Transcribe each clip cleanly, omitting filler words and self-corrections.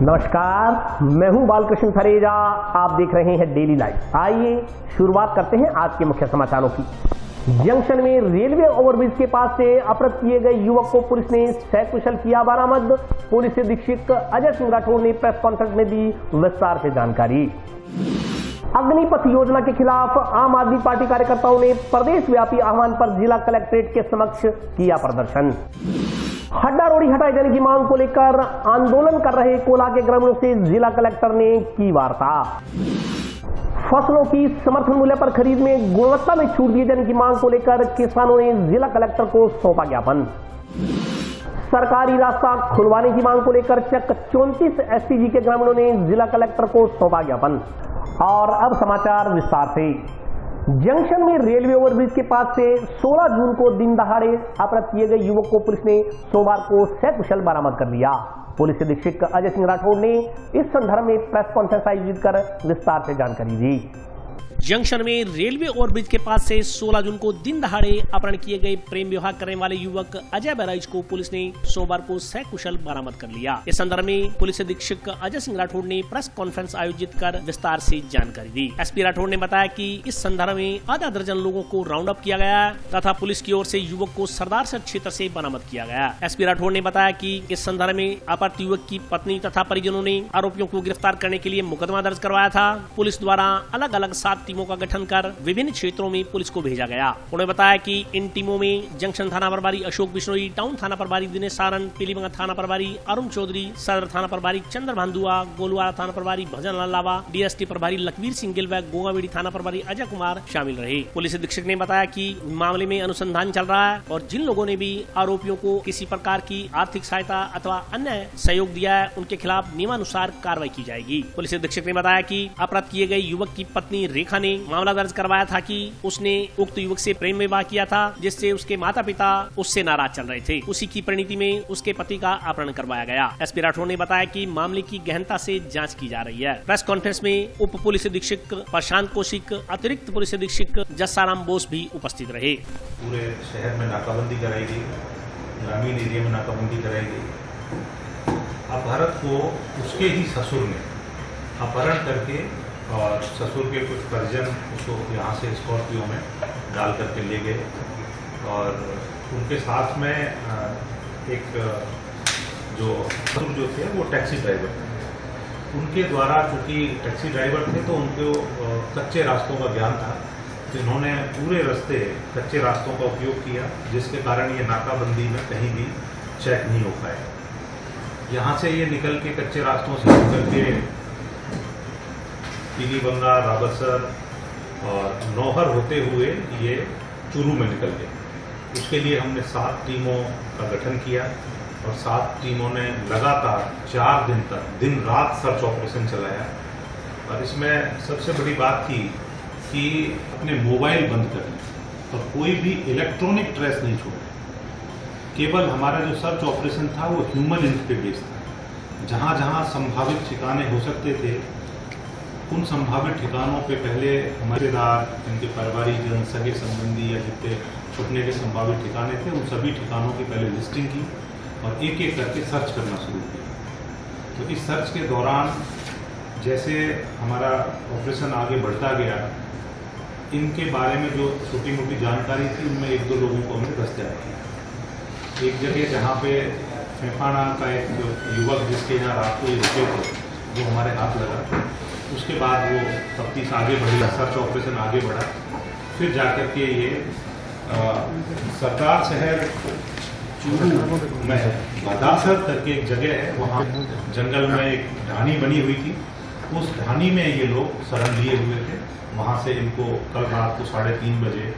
नमस्कार, मैं हूं बालकृष्ण थरेजा। आप देख रहे हैं डेली लाइव। आइए शुरुआत करते हैं आज के मुख्य समाचारों की। जंक्शन में रेलवे ओवरब्रिज के पास से अपहृत किए गए युवक को पुलिस ने सकुशल किया बरामद। पुलिस अधीक्षक अजय सिंह राठौड़ ने प्रेस कॉन्फ्रेंस में दी विस्तार से जानकारी। अग्निपथ योजना के खिलाफ आम आदमी पार्टी कार्यकर्ताओं ने प्रदेश व्यापी आह्वान पर जिला कलेक्ट्रेट के समक्ष किया प्रदर्शन। हड्डा रोड़ी हटाए जाने की मांग को लेकर आंदोलन कर रहे कोल्हा के ग्रामीणों से जिला कलेक्टर ने की वार्ता। फसलों की समर्थन मूल्य पर खरीद में गुणवत्ता में छूट दिए जाने की मांग को लेकर किसानों ने जिला कलेक्टर को सौंपा ज्ञापन। सरकारी रास्ता खुलवाने की मांग को लेकर चक 34 एसपीजी के ग्रामीणों ने जिला कलेक्टर को सौंपा ज्ञापन। और अब समाचार विस्तार से। जंक्शन में रेलवे ओवरब्रिज के पास से 16 जून को दिन दहाड़े अपहृत किए गए युवक को पुलिस ने सोमवार को सकुशल बरामद कर लिया। पुलिस अधीक्षक अजय सिंह राठौड़ ने इस संदर्भ में प्रेस कॉन्फ्रेंस आयोजित कर विस्तार से जानकारी दी। जंक्शन में रेलवे ओवरब्रिज के पास से 16 जून को दिन दहाड़े अपहरण किए गए प्रेम विवाह करने वाले युवक अजय बैराज को पुलिस ने सोमवार को सकुशल बरामद कर लिया। इस संदर्भ में पुलिस अधीक्षक अजय सिंह राठौड़ ने प्रेस कॉन्फ्रेंस आयोजित कर विस्तार से जानकारी दी। एसपी राठौड़ ने बताया कि इस संदर्भ में आधा दर्जन लोगों को राउंड अप किया गया तथा पुलिस की ओर से युवक को सरदारसर क्षेत्र से बरामद किया गया। एसपी राठौड़ ने बताया कि इस संदर्भ में अपहृत युवक की पत्नी तथा परिजनों ने आरोपियों को गिरफ्तार करने के लिए मुकदमा दर्ज करवाया था। पुलिस द्वारा अलग अलग 7 टीमों का गठन कर विभिन्न क्षेत्रों में पुलिस को भेजा गया। उन्होंने बताया कि इन टीमों में जंक्शन थाना प्रभारी अशोक बिश्नोई, टाउन थाना प्रभारी दिनेश सारण, पीलीभंगा थाना प्रभारी अरुण चौधरी, सदर थाना प्रभारी चंद्र भांदुआ, गोलवाड़ा थाना प्रभारी भजन लालावा, डीएसटी प्रभारी लखवीर सिंह गिल व गोगावेड़ी थाना प्रभारी अजय कुमार शामिल रहे। पुलिस अधीक्षक ने बताया कि मामले में अनुसंधान चल रहा है और जिन लोगों ने भी आरोपियों को किसी प्रकार की आर्थिक सहायता अथवा अन्य सहयोग दिया है उनके खिलाफ नियमानुसार कार्रवाई की जाएगी। पुलिस अधीक्षक ने बताया कि अपहृत किए गए युवक की पत्नी रेखा ने मामला दर्ज करवाया था कि उसने उक्त युवक से प्रेम विवाह किया था, जिससे उसके माता पिता उससे नाराज चल रहे थे। उसी की परिणति में उसके पति का अपहरण करवाया गया। एसपी राठौड़ ने बताया कि मामले की गहनता से जांच की जा रही है। प्रेस कॉन्फ्रेंस में उप पुलिस अधीक्षक प्रशांत कौशिक, अतिरिक्त पुलिस अधीक्षक जस्साराम बोस भी उपस्थित रहे। पूरे शहर में नाकाबंदी कराई गई, ग्रामीण एरिया में नाकाबंदी कराई गई। अपहरण को उसके ही ससुर ने अपहरण करके और ससुर के कुछ परिजन उसको यहाँ से स्कॉर्पियो में डाल करके ले गए और उनके साथ में एक जो ससुर जो थे वो टैक्सी ड्राइवर थे। उनके द्वारा चूँकि टैक्सी ड्राइवर थे तो उनको कच्चे रास्तों का ज्ञान था, तो इन्होंने पूरे रास्ते कच्चे रास्तों का उपयोग किया, जिसके कारण ये नाकाबंदी में कहीं भी चेक नहीं हो पाए। यहाँ से ये निकल के कच्चे रास्तों से निकल के पीलीभंगा, राबतसर और नौहर होते हुए ये चूरू में निकल गए। उसके लिए हमने 7 टीमों का गठन किया और 7 टीमों ने लगातार 4 दिन तक दिन रात सर्च ऑपरेशन चलाया। और इसमें सबसे बड़ी बात थी कि अपने मोबाइल बंद करने और कोई भी इलेक्ट्रॉनिक ट्रेस नहीं छोड़े। केवल हमारा जो सर्च ऑपरेशन था वो ह्यूमन इंच पे बेस्ड था। जहाँ जहाँ संभावित ठिकाने हो सकते थे उन संभावित ठिकानों पे पहले हमारे रिश्तेदार, इनके परिवारीजन, सगे संबंधी या जितने छुपने के संभावित ठिकाने थे उन सभी ठिकानों की पहले लिस्टिंग की और एक एक करके सर्च करना शुरू किया। तो इस सर्च के दौरान जैसे हमारा ऑपरेशन आगे बढ़ता गया, इनके बारे में जो छोटी मोटी जानकारी थी उनमें 1-2 लोगों को हमने दस्तयाब किया। एक जगह जहाँ पे फेफाना का एक युवक जिसके यहाँ रात को रुके थे वो हमारे हाथ लगा। उसके बाद वो तफ्तीश आगे बढ़ी, सर्च ऑपरेशन आगे बढ़ा। फिर जाकर के ये सरदार शहर चूरू में बदासर करके एक जगह है, वहाँ जंगल में एक ढानी बनी हुई थी। उस ढानी में ये लोग शरण लिए हुए थे। वहाँ से इनको कल रात को 3:30 बजे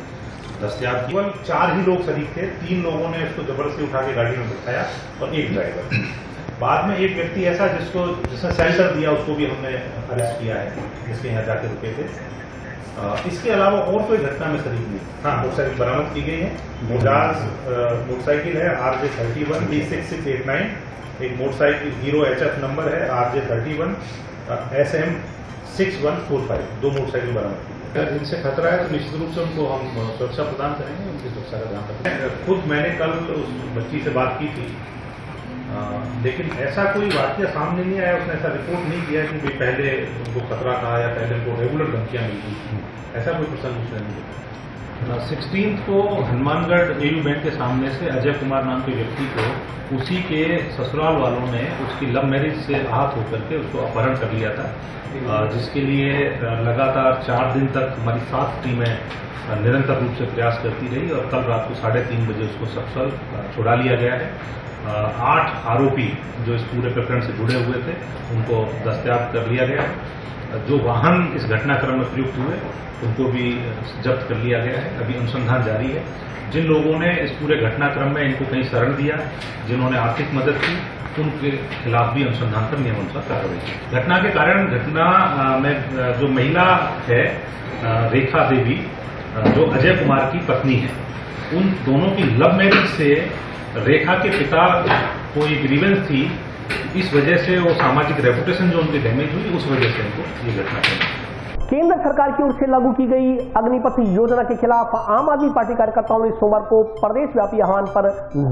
दस्तयाब किया। केवल 4 ही लोग शरीक थे। 3 लोगों ने इसको जबरदस्ती उठा के गाड़ी में बिठाया और एक ड्राइवर। बाद में एक व्यक्ति ऐसा जिसने शेल्टर दिया उसको भी हमने अरेस्ट किया है, जिसके यहाँ जाके रुके थे। इसके अलावा और कोई घटना में शरीक नहीं। हाँ, मोटरसाइकिल बरामद की गई है। बजाज मोटरसाइकिल है RJ31 D6689, एक मोटरसाइकिल हीरो HF नंबर है RJ31 SM 6145, 2 मोटरसाइकिल बरामद की। अगर इनसे खतरा है तो निश्चित रूप से उनको हम सुरक्षा प्रदान करेंगे, उनकी सुरक्षा का ध्यान रखेंगे। खुद मैंने कल उस बच्ची से बात की थी लेकिन ऐसा कोई वाक्य सामने नहीं आया, उसने ऐसा रिपोर्ट नहीं किया कि भाई पहले उनको खतरा था या पहले उनको रेगुलर धमकियाँ मिलती थी, ऐसा कोई प्रसंग उसने नहीं किया। 16 को हनुमानगढ़ AU बैंक के सामने से अजय कुमार नाम के व्यक्ति को उसी के ससुराल वालों ने उसकी लव मैरिज से आहत होकर के उसको अपहरण कर लिया था, जिसके लिए लगातार 4 दिन तक हमारी 7 टीमें निरंतर रूप से प्रयास करती रही और कल रात को 3:30 बजे उसको सकुशल छुड़ा लिया गया है। 8 आरोपी जो इस पूरे प्रकरण से जुड़े हुए थे उनको दस्तयाब कर लिया गया है। जो वाहन इस घटनाक्रम में प्रयुक्त हुए उनको भी जब्त कर लिया गया है। अभी अनुसंधान जारी है। जिन लोगों ने इस पूरे घटनाक्रम में इनको कहीं शरण दिया, जिन्होंने आर्थिक मदद की, उनके खिलाफ भी अनुसंधान पर नियमानुसार कार्रवाई की। घटना के कारण घटना में जो महिला है रेखा देवी, जो अजय कुमार की पत्नी है, उन दोनों की लव मैरिज से रेखा के पिता को एक ग्रीवेंस थी, इस वजह से वो सामाजिक रेपुटेशन जो उनकी डैमेज हुई, उस वजह से उनको ये घटना चली। केंद्र सरकार की ओर से लागू की गई अग्निपथ योजना के खिलाफ आम आदमी पार्टी कार्यकर्ताओं ने सोमवार को प्रदेशव्यापी आह्वान पर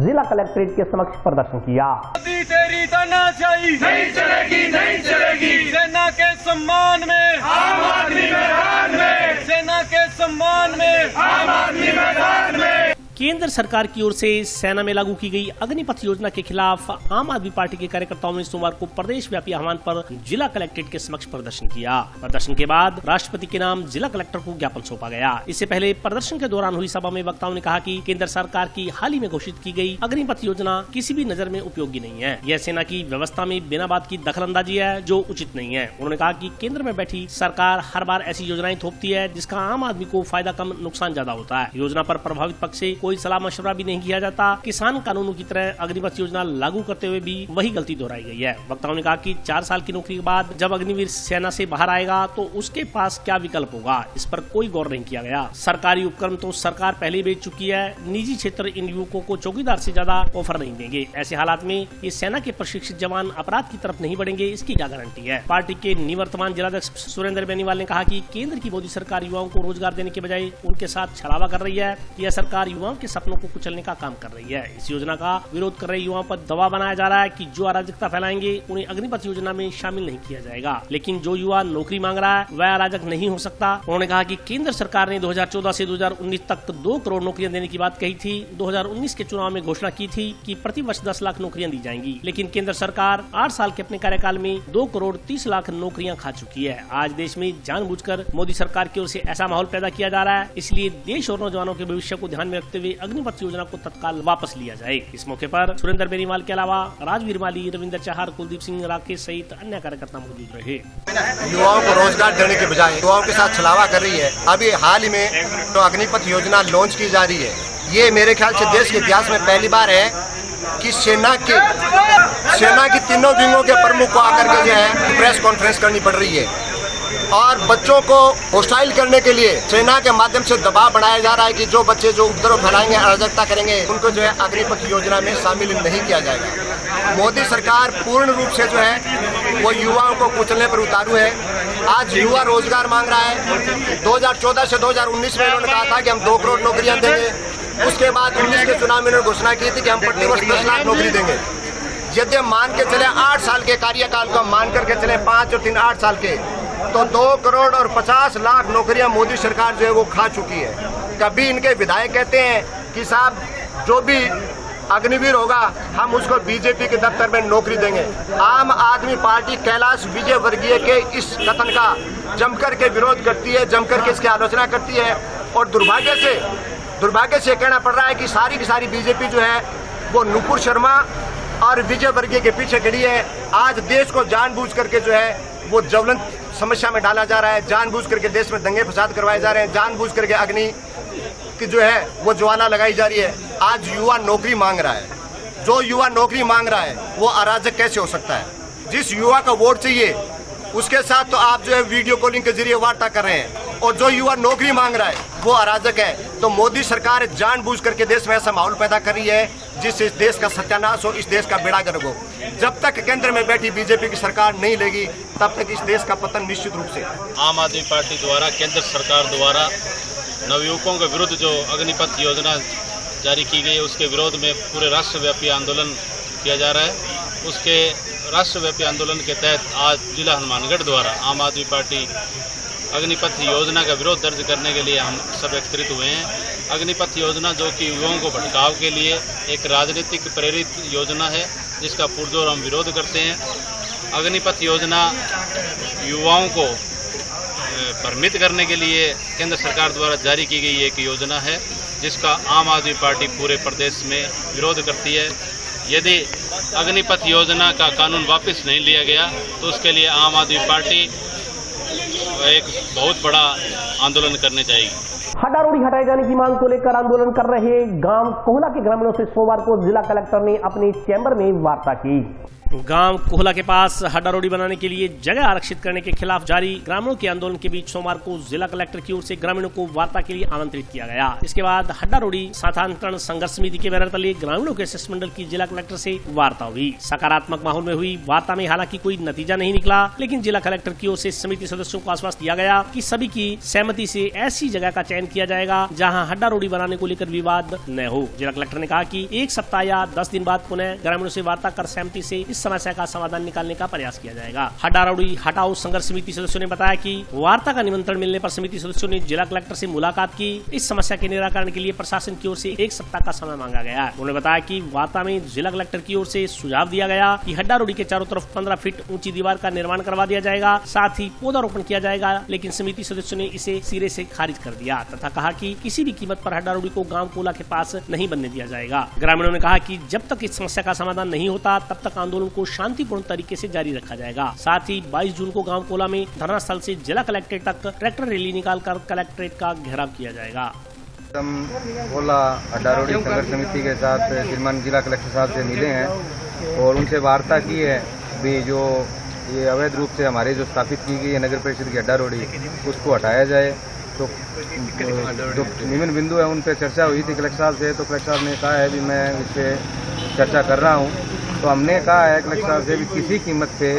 जिला कलेक्ट्रेट के समक्ष प्रदर्शन किया। तेरी तानाशाही नहीं चलेगी, नहीं चलेगी। सेना के सम्मान में आम आदमी मैदान में, सेना के सम्मान में आम आदमी मैदान में। केंद्र सरकार की ओर से सेना में लागू की गई अग्निपथ योजना के खिलाफ आम आदमी पार्टी के कार्यकर्ताओं ने सोमवार को प्रदेश व्यापी आह्वान पर जिला कलेक्ट्रेट के समक्ष प्रदर्शन किया। प्रदर्शन के बाद राष्ट्रपति के नाम जिला कलेक्टर को ज्ञापन सौंपा गया। इससे पहले प्रदर्शन के दौरान हुई सभा में वक्ताओं ने कहा कि केंद्र सरकार की हाल ही में घोषित की गई अग्निपथ योजना किसी भी नजर में उपयोगी नहीं है। यह सेना की व्यवस्था में बिना बात की दखलंदाजी है, जो उचित नहीं है। उन्होंने कहा कि केंद्र में बैठी सरकार हर बार ऐसी योजनाएं थोपती है जिसका आम आदमी को फायदा कम, नुकसान ज्यादा होता है। योजना पर प्रभावित पक्ष से कोई सलाह मशवरा भी नहीं किया जाता। किसान कानूनों की तरह अग्निपथ योजना लागू करते हुए भी वही गलती दोहराई गई है। वक्ताओं ने कहा कि 4 साल की नौकरी के बाद जब अग्निवीर सेना से बाहर आएगा तो उसके पास क्या विकल्प होगा, इस पर कोई गौर नहीं किया गया। सरकारी उपक्रम तो सरकार पहले ही बेच चुकी है। निजी क्षेत्र इन युवकों को चौकीदार से ज्यादा ऑफर नहीं देंगे। ऐसे हालात में ये सेना के प्रशिक्षित जवान अपराध की तरफ नहीं बढ़ेंगे, इसकी क्या गारंटी है। पार्टी के निवर्तमान जिलाध्यक्ष सुरेंद्र बेनीवाल ने कहा कि केंद्र की मोदी सरकार युवाओं को रोजगार देने के बजाय उनके साथ छलावा कर रही है। यह सरकार युवाओं के सपनों को कुचलने का काम कर रही है। इस योजना का विरोध कर रहे युवाओं पर दबाव बनाया जा रहा है कि जो अराजकता फैलाएंगे उन्हें अग्निपथ योजना में शामिल नहीं किया जाएगा। लेकिन जो युवा नौकरी मांग रहा है वह अराजक नहीं हो सकता। उन्होंने कहा कि केंद्र सरकार ने 2014 से 2019 तक 2 करोड़ नौकरियां देने की बात कही थी। 2019 के चुनाव में घोषणा की थी कि प्रति वर्ष 10 लाख नौकरियां दी जाएंगी, लेकिन केंद्र सरकार 8 साल के अपने कार्यकाल में 2 करोड़ 30 लाख नौकरियां खा चुकी है। आज देश में जानबूझकर मोदी सरकार की ओर से ऐसा माहौल पैदा किया जा रहा है। इसलिए देश और नौजवानों के भविष्य को ध्यान में रखते हुए अग्निपथ योजना को तत्काल वापस लिया जाए। इस मौके पर सुरेंद्र बेनीवाल के अलावा राजवीर माली, रविंद्र चाहर, कुलदीप सिंह, राकेश सहित अन्य कार्यकर्ता मौजूद रहे। युवाओं को रोजगार देने के बजाय युवाओं के साथ छलावा कर रही है। अभी हाल ही में तो अग्निपथ योजना लॉन्च की जा रही है। ये मेरे ख्याल से देश के इतिहास में पहली बार है कि सेना की तीनों विंगों के प्रमुख को आकर के जो है प्रेस कॉन्फ्रेंस करनी पड़ रही है और बच्चों को होस्टाइल करने के लिए सेना के माध्यम से दबाव बनाया जा रहा है कि जो बच्चे जो उपद्रव फैलाएंगे, अराजकता करेंगे, उनको जो है अग्निपथ योजना में शामिल नहीं किया जाएगा। मोदी सरकार पूर्ण रूप से जो है वो युवाओं को कुचलने पर उतारू है। आज युवा रोजगार मांग रहा है। 2014 से 2019 में उन्होंने कहा था कि हम 2 करोड़ नौकरियां देंगे। उसके बाद 19 के चुनाव में उन्होंने घोषणा की थी कि हम प्रतिवर्ष 10 लाख नौकरी देंगे। यदि हम मान के चले 8 साल के कार्यकाल को मान करके चले 5 और 3 8 साल के, तो 2 करोड़ और 50 लाख नौकरियां मोदी सरकार जो है वो खा चुकी है। कभी इनके विधायक कहते हैं कि साहब जो भी अग्निवीर होगा हम उसको बीजेपी के दफ्तर में नौकरी देंगे। आम आदमी पार्टी कैलाश विजयवर्गीय के इस कथन का जमकर के विरोध करती है, जमकर के इसकी आलोचना करती है और दुर्भाग्य से कहना पड़ रहा है कि सारी की सारी बीजेपी जो है वो नुपुर शर्मा और विजयवर्गीय के पीछे खड़ी है। आज देश को जानबूझ करके जो है वो ज्वलंत समस्या में डाला जा रहा है। जानबूझ करके देश में दंगे फसाद करवाए जा रहे हैं। जानबूझ करके अग्नि की जो है वो ज्वाला लगाई जा रही है। आज युवा नौकरी मांग रहा है। जो युवा नौकरी मांग रहा है वो अराजक कैसे हो सकता है? जिस युवा का वोट चाहिए उसके साथ तो आप जो है वीडियो कॉलिंग के जरिए वार्ता कर रहे हैं, और जो युवा नौकरी मांग रहा है वो अराजक है। तो मोदी सरकार जानबूझ करके देश में ऐसा माहौल पैदा कर रही है जिससे इस देश का सत्यानाश हो, इस देश का बेड़ा गर्क हो। जब तक केंद्र में बैठी बीजेपी की सरकार नहीं लेगी तब तक इस देश का पतन निश्चित रूप से। आम आदमी पार्टी द्वारा केंद्र सरकार द्वारा नवयुवकों के विरुद्ध जो अग्निपथ योजना जारी की गई है उसके विरोध में पूरे राष्ट्रव्यापी आंदोलन किया जा रहा है। उसके राष्ट्रव्यापी आंदोलन के तहत आज जिला हनुमानगढ़ द्वारा आम आदमी पार्टी अग्निपथ योजना का विरोध दर्ज करने के लिए हम सब एकत्रित हुए हैं। अग्निपथ योजना जो कि युवाओं को भटकाव के लिए एक राजनीतिक प्रेरित योजना है, जिसका पुरजोर हम विरोध करते हैं। अग्निपथ योजना युवाओं को भ्रमित करने के लिए केंद्र सरकार द्वारा जारी की गई एक योजना है, जिसका आम आदमी पार्टी पूरे प्रदेश में विरोध करती है। यदि अग्निपथ योजना का कानून वापस नहीं लिया गया तो उसके लिए आम आदमी पार्टी एक बहुत बड़ा आंदोलन करने जाएगी। हड्डा रोड़ी हटाए जाने की मांग को लेकर आंदोलन कर रहे गांव कोहला के ग्रामीणों से सोमवार को जिला कलेक्टर ने अपने चैम्बर में वार्ता की। गांव कोहला के पास हड्डा रोडी बनाने के लिए जगह आरक्षित करने के खिलाफ जारी ग्रामीणों के आंदोलन के बीच सोमवार को जिला कलेक्टर की ओर से ग्रामीणों को वार्ता के लिए आमंत्रित किया गया। इसके बाद हड्डा रोडी साधारणकरण संघर्ष समिति के बैनर तले ग्रामीणों के शिष्टमंडल की जिला कलेक्टर से वार्ता हुई। सकारात्मक माहौल में हुई वार्ता में हालांकि कोई नतीजा नहीं निकला, लेकिन जिला कलेक्टर की ओर से समिति सदस्यों को आश्वासन दिया गया कि सभी की सहमति से ऐसी जगह का चयन किया जाएगा जहाँ हड्डा रोडी बनाने को लेकर विवाद न हो। जिला कलेक्टर ने कहा कि 1 सप्ताह या 10 दिन बाद पुनः ग्रामीणों से वार्ता कर सहमति से इस समस्या का समाधान निकालने का प्रयास किया जाएगा। हड्डा रोडी हटाओ संघर्ष समिति सदस्यों ने बताया कि वार्ता का निमंत्रण मिलने पर समिति सदस्यों ने जिला कलेक्टर से मुलाकात की। इस समस्या के निराकरण के लिए प्रशासन की ओर से 1 सप्ताह का समय मांगा गया। उन्होंने बताया कि वार्ता में जिला कलेक्टर की ओर से सुझाव दिया गया कि हड्डा रोडी के चारों तरफ 15 फीट ऊंची दीवार का निर्माण करवा दिया जाएगा, साथ ही पौधारोपण किया जाएगा, लेकिन समिति सदस्यों ने इसे सिरे से खारिज कर दिया तथा कहा कि किसी भी कीमत पर हड्डा रोडी को गाँव कोला के पास नहीं बनने दिया जाएगा। ग्रामीणों ने कहा कि जब तक इस समस्या का समाधान नहीं होता तब तक आंदोलन को शांतिपूर्ण तरीके से जारी रखा जाएगा। साथ ही 22 जून को गांव कोला में धरना स्थल से जिला कलेक्ट्रेट तक ट्रैक्टर रैली निकालकर कलेक्ट्रेट का घेराव किया जाएगा। हम कोला हड्डा रोडी संघर्ष समिति के साथ श्रीमान जिला कलेक्टर साहब से मिले हैं और उनसे वार्ता की है भी जो ये अवैध रूप से हमारे जो स्थापित की गई है नगर परिषद की हड्डा रोडी उसको हटाया जाए। तो जो विभिन्न बिंदु है उन पर चर्चा हुई थी कलेक्टर साहब से, तो कलेक्टर साहब ने कहा है भी मैं इस पर चर्चा कर रहा हूँ। तो हमने कहा है कलेक्टर साहब से भी किसी कीमत पे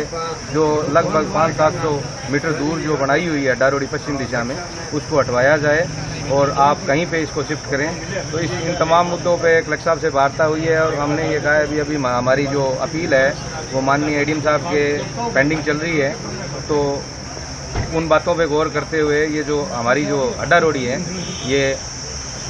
जो लगभग 500-700 मीटर दूर जो बनाई हुई है हड्डा रोडी पश्चिम दिशा में उसको हटवाया जाए और आप कहीं पे इसको शिफ्ट करें। तो इन तमाम मुद्दों पे कलेक्टर साहब से वार्ता हुई है और हमने ये कहा है अभी हमारी जो अपील है वो माननीय एडीएम साहब के पेंडिंग चल रही है। तो उन बातों पे गौर करते हुए ये जो हमारी जो हड्डा रोडी है ये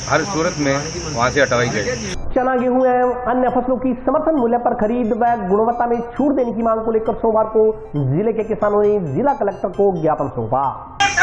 हर सूरत में वहाँ से हटवाई जाए। चना, गेहूं एवं अन्य फसलों की समर्थन मूल्य पर खरीद व गुणवत्ता में छूट देने की मांग को लेकर सोमवार को जिले के किसानों ने जिला कलेक्टर को ज्ञापन सौंपा।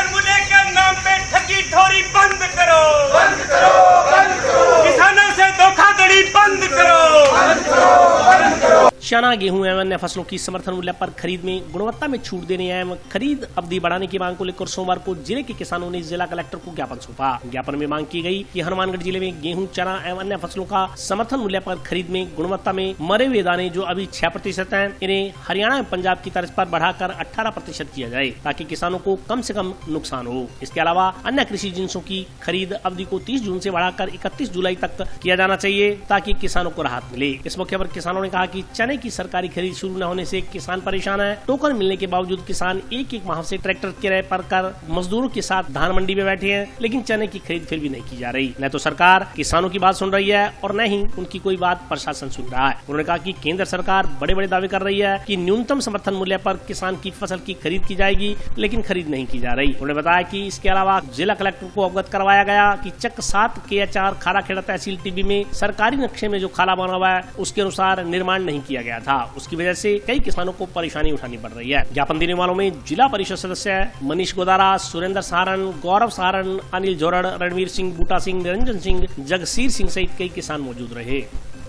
मूल्य के नाम पे ठगी ठोरी बंद करो, बंद करो, बंद करो। किसानों से धोखाधड़ी बंद करो, बंद करो, बंद करो। चना, गेहूं एवं अन्य फसलों की समर्थन मूल्य पर खरीद में गुणवत्ता में छूट देने एवं खरीद अवधि बढ़ाने की मांग को लेकर सोमवार को जिले के किसानों ने जिला कलेक्टर को ज्ञापन सौंपा। ज्ञापन में मांग की गई कि हनुमानगढ़ जिले में गेहूं, चना एवं अन्य फसलों का समर्थन मूल्य पर खरीद में गुणवत्ता में मरे हुए दाने जो अभी 6% हैं, इन्हें हरियाणा एवं पंजाब की तर्ज पर बढ़ाकर 18% किया जाए ताकि किसानों को कम से कम नुकसान हो। इसके अलावा अन्य कृषि जिन्सों की खरीद अवधि को 30 जून से बढ़ाकर 31 जुलाई तक किया जाना चाहिए ताकि किसानों को राहत मिले। इस मौके पर किसानों ने कहा कि चने की सरकारी खरीद शुरू न होने से किसान परेशान है। टोकन मिलने के बावजूद किसान एक माह से ट्रैक्टर किराए पर कर मजदूरों के साथ धान मंडी में बैठे हैं, लेकिन चने की खरीद फिर भी नहीं की जा रही। न तो सरकार किसानों की बात सुन रही है और न ही उनकी कोई बात प्रशासन सुन रहा है। उन्होंने कहा कि केंद्र सरकार बड़े बड़े दावे कर रही है कि न्यूनतम समर्थन मूल्य पर किसान की फसल की खरीद की जाएगी, लेकिन खरीद नहीं की जा रही। उन्होंने बताया कि इसके अलावा जिला कलेक्टर को अवगत करवाया गया कि चक 7 KH4 खाराखेड़ा तहसील टिब्बी में सरकारी नक्शे में जो खाला बना हुआ है उसके अनुसार निर्माण नहीं किया गया था। उसकी वजह से कई किसानों को परेशानी उठानी पड़ रही है। ज्ञापन देने वालों में जिला परिषद सदस्य मनीष गोदारा, सुरेंद्र सहारण, गौरव सहारण, अनिल जोरड़, रणवीर सिंह, बूटा सिंह, निरंजन सिंह, जगसीर सिंह सहित कई किसान मौजूद रहे।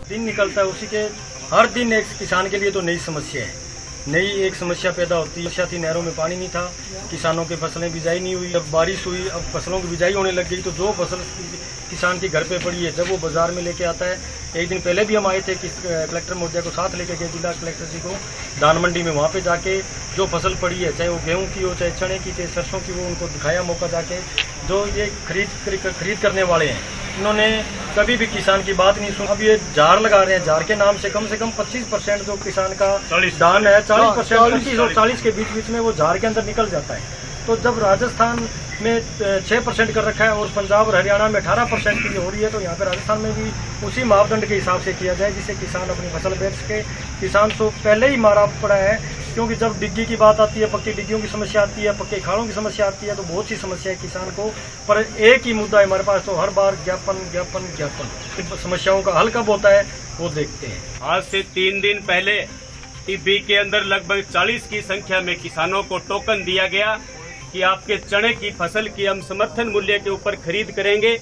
दिन निकलता है उसी के हर दिन एक किसान के लिए तो नई समस्या है, नई एक समस्या पैदा होती है। थी नहरों में पानी नहीं था, किसानों की फसलें बिजाई नहीं हुई। जब बारिश हुई अब फसलों की बिजाई होने लग गई तो जो फसल किसान की घर पे पड़ी है जब वो बाजार में लेके आता है। एक दिन पहले भी हम आए थे कि कलेक्टर महोदय को साथ लेके गए जिला कलेक्टर जी को धान मंडी में, वहाँ पे जाके जो फसल पड़ी है चाहे वो गेहूं की हो चाहे चने की चाहे सरसों की, वो उनको दिखाया मौका जाके। जो ये खरीद करने वाले हैं इन्होंने कभी भी किसान की बात नहीं सुनी। अब ये जार लगा रहे हैं, जार के नाम से कम 25% जो किसान का धान है 40% 25 और 40 के बीच में वो जार के अंदर निकल जाता है। तो जब राजस्थान में 6% कर रखा है और पंजाब और हरियाणा में 18% की हो रही है, तो यहाँ पे राजस्थान में भी उसी मापदंड के हिसाब से किया जाए जिससे किसान अपनी फसल बेच सके। किसान तो पहले ही मारा पड़ा है, क्योंकि जब डिग्गी की बात आती है, पक्की डिग्गियों की समस्या आती है, पक्के खाड़ों की समस्या आती है, तो बहुत सी समस्या है किसान को। पर एक ही मुद्दा है हमारे पास, तो हर बार ज्ञापन ज्ञापन ज्ञापन। समस्याओं का हल कब होता है वो देखते हैं। आज से 3 दिन पहले टिब्बी के अंदर लगभग 40 की संख्या में किसानों को टोकन दिया गया कि आपके चने की फसल की हम समर्थन मूल्य के ऊपर खरीद करेंगे।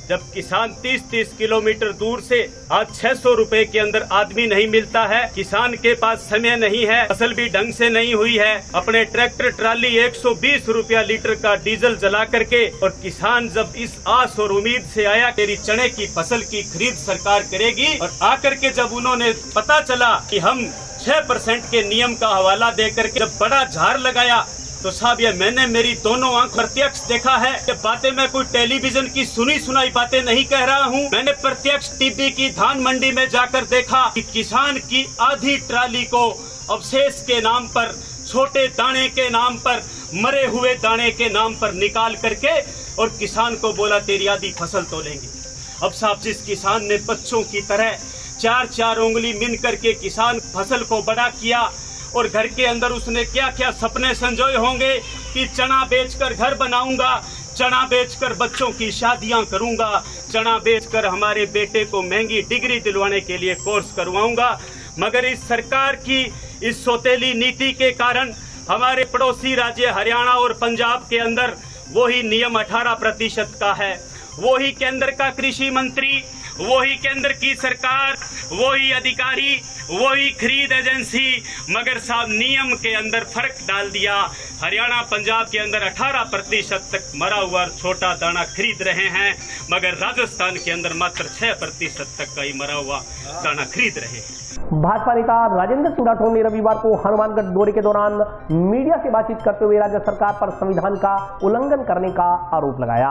जब किसान 30-30 किलोमीटर दूर से आज 600 रुपए के अंदर आदमी नहीं मिलता है, किसान के पास समय नहीं है, फसल भी ढंग से नहीं हुई है, अपने ट्रैक्टर ट्राली 120 रुपया लीटर का डीजल जला करके, और किसान जब इस आस और उम्मीद से आया मेरी चने की फसल की खरीद सरकार करेगी, और आकर के जब उन्होंने पता चला कि हम 6% के नियम का हवाला देकर के जब बड़ा झाड़ लगाया, तो साहब ये मैंने मेरी दोनों आंख प्रत्यक्ष देखा है। ये बातें मैं कोई टेलीविजन की सुनी सुनाई बातें नहीं कह रहा हूँ। मैंने प्रत्यक्ष टिब्बी की धान मंडी में जाकर देखा कि किसान की आधी ट्राली को अवशेष के नाम पर, छोटे दाने के नाम पर, मरे हुए दाने के नाम पर निकाल करके और किसान को बोला तेरी आधी फसल तो लेंगे। अब साहब जिस किसान ने बच्चों की तरह 4-4 उंगली मिन करके किसान फसल को बड़ा किया, और घर के अंदर उसने क्या क्या सपने संजोए होंगे कि चना बेचकर घर बनाऊंगा, चना बेचकर बच्चों की शादियां करूंगा, चना बेचकर हमारे बेटे को महंगी डिग्री दिलवाने के लिए कोर्स करवाऊंगा। मगर इस सरकार की इस सौतेली नीति के कारण हमारे पड़ोसी राज्य हरियाणा और पंजाब के अंदर वही नियम 18% का है, वही केंद्र का कृषि मंत्री, वही केंद्र की सरकार, वही अधिकारी, वही खरीद एजेंसी, मगर साहब नियम के अंदर फर्क डाल दिया। हरियाणा पंजाब के अंदर 18% तक मरा हुआ छोटा दाना खरीद रहे हैं, मगर राजस्थान के अंदर मात्र 6% तक का ही मरा हुआ दाना खरीद रहे हैं। भाजपा नेता राजेंद्र सिंह राठौर ने रविवार को हनुमानगढ़ दौरे के दौरान मीडिया से बातचीत करते हुए राज्य सरकार पर संविधान का उल्लंघन करने का आरोप लगाया।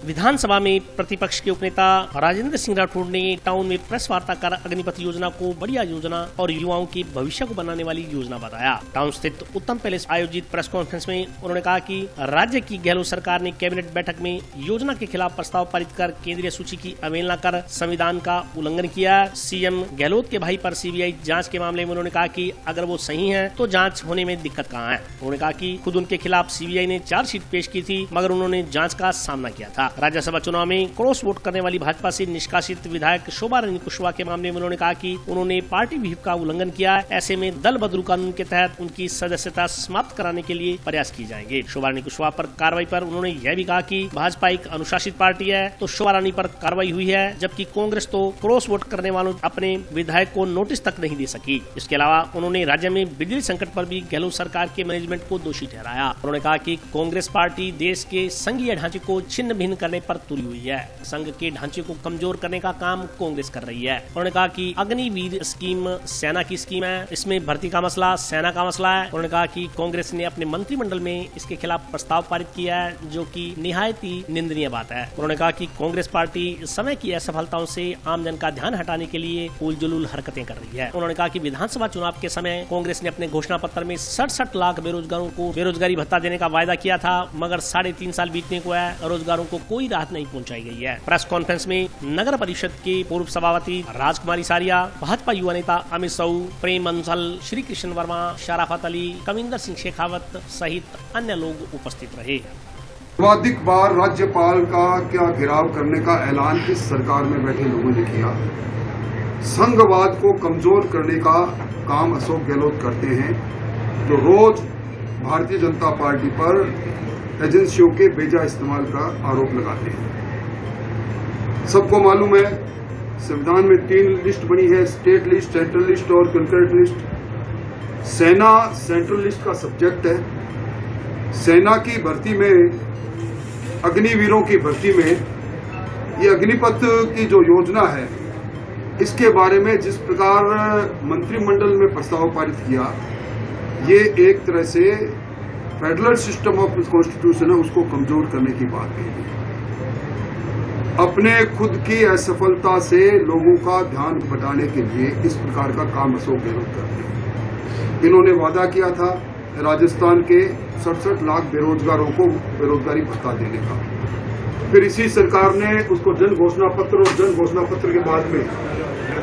विधानसभा में प्रतिपक्ष के उपनेता राजेंद्र सिंह राठौर ने टाउन में प्रेस वार्ता कर अग्निपथ योजना को बढ़िया योजना और युवाओं के भविष्य को बनाने वाली योजना बताया। टाउन स्थित उत्तम पैलेस आयोजित प्रेस कॉन्फ्रेंस में उन्होंने कहा कि राज्य की गहलोत सरकार ने कैबिनेट बैठक में योजना के खिलाफ प्रस्ताव पारित कर केंद्रीय सूची की अवहेलना कर संविधान का उल्लंघन किया। सीएम गहलोत के भाई पर सीबीआई जांच के मामले में उन्होंने कहा कि अगर वो सही हैं तो जांच होने में दिक्कत कहाँ है। उन्होंने कहा कि खुद उनके खिलाफ सीबीआई ने चार्जशीट पेश की थी, मगर उन्होंने जांच का सामना किया था। राज्यसभा चुनाव में क्रॉस वोट करने वाली भाजपा से निष्कासित विधायक शोभा रानी कुशवाहा के मामले में उन्होंने कहा कि उन्होंने पार्टी व्हिप का उल्लंघन किया। ऐसे में दल बदलू कानून के तहत उनकी सदस्यता समाप्त कराने के लिए प्रयास किए जाएंगे। शोभा रानी कुशवाहा पर कार्रवाई पर उन्होंने यह भी कहा कि भाजपा एक अनुशासित पार्टी है, तो शोभा रानी पर कार्रवाई हुई है, जबकि कांग्रेस तो क्रॉस वोट करने वालों अपने विधायक को नोटिस तक नहीं दे सकी। इसके अलावा उन्होंने राज्य में बिजली संकट पर भी गहलोत सरकार के मैनेजमेंट को दोषी ठहराया। उन्होंने कहा कि कांग्रेस पार्टी देश के संघीय ढांचे को छिन्न भिन्न करने पर तुली हुई है। संघ के ढांचे को कमजोर करने का काम कांग्रेस कर रही है। उन्होंने कहा कि अग्निवीर स्कीम सेना की स्कीम है, इसमें भर्ती का मसला सेना का मसला है। उन्होंने कहा कि कांग्रेस ने अपने मंत्रिमंडल में इसके खिलाफ प्रस्ताव पारित किया है, जो कि निहायत ही निंदनीय बात है। उन्होंने कहा कि कांग्रेस पार्टी समय की असफलताओं से आम जन का ध्यान हटाने के लिए उल जुलूल हरकतें कर रही है। उन्होंने कहा कि विधानसभा चुनाव के समय कांग्रेस ने अपने घोषणा पत्र में 67 लाख बेरोजगारों को बेरोजगारी भत्ता देने का वायदा किया था, मगर 3.5 साल बीतने को है, रोजगारों को कोई राहत नहीं पहुंचाई गई है। प्रेस कॉन्फ्रेंस में नगर परिषद के पूर्व सभापति राजकुमारी सारिया, भाजपा युवा नेता अमित साहू, प्रेम अंसल, श्री कृष्ण वर्मा, शराफत अली, कविंदर सिंह शेखावत सहित अन्य लोग उपस्थित रहे। सर्वाधिक बार राज्यपाल का क्या घेराव करने का ऐलान इस सरकार में बैठे लोगों ने किया। संघवाद को कमजोर करने का काम अशोक गहलोत करते हैं, जो रोज भारतीय जनता पार्टी पर एजेंसियों के बेजा इस्तेमाल का आरोप लगाते हैं। सबको मालूम है संविधान में 3 लिस्ट बनी है, स्टेट लिस्ट, सेंट्रल लिस्ट और कंकरेंट लिस्ट। सेना सेंट्रल लिस्ट का सब्जेक्ट है। सेना की भर्ती में, अग्निवीरों की भर्ती में ये अग्निपथ की जो योजना है, इसके बारे में जिस प्रकार मंत्रिमंडल में प्रस्ताव पारित किया, ये एक तरह से फेडरल सिस्टम ऑफ कॉन्स्टिट्यूशन है, उसको कमजोर करने की बात है। अपने खुद की असफलता से लोगों का ध्यान बटाने के लिए इस प्रकार का काम अशोक गहलोत करते हैं। इन्होंने वादा किया था राजस्थान के 67 लाख बेरोजगारों को बेरोजगारी भत्ता देने का। फिर इसी सरकार ने उसको जन घोषणा पत्र, और जन घोषणा पत्र के बाद में